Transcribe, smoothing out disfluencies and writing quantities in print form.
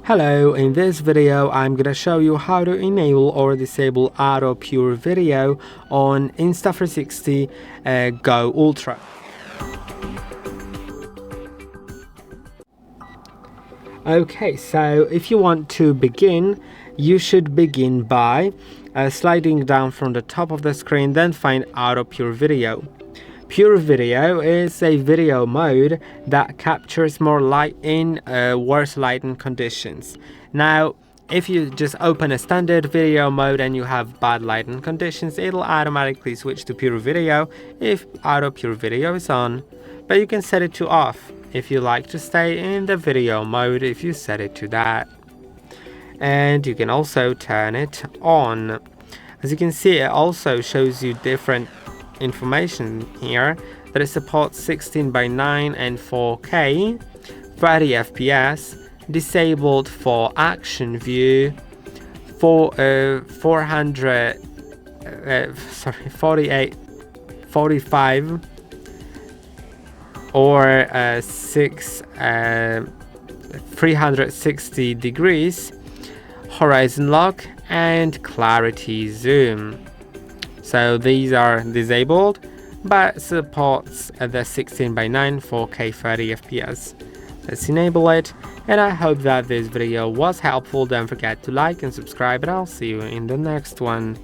Hello, in this video I'm gonna show you how to enable or disable auto pure video on Insta360 GO Ultra. Okay, so if you want to begin, you should begin by sliding down from the top of the screen, then find auto pure video. Pure video is a video mode that captures more light in worse lighting conditions. Now, if you just open a standard video mode and you have bad lighting conditions, it'll automatically switch to pure video if auto pure video is on. But you can set it to off if you like to stay in the video mode if you set it to that. And you can also turn it on. As you can see, it also shows you different information here that it supports 16:9 and 4K, 30 FPS, disabled for action view, 48, 45 or 360 degrees, horizon lock and clarity zoom. So these are disabled, but supports the 16:9 4K 30 FPS. Let's enable it, and I hope that this video was helpful. Don't forget to like and subscribe, and I'll see you in the next one.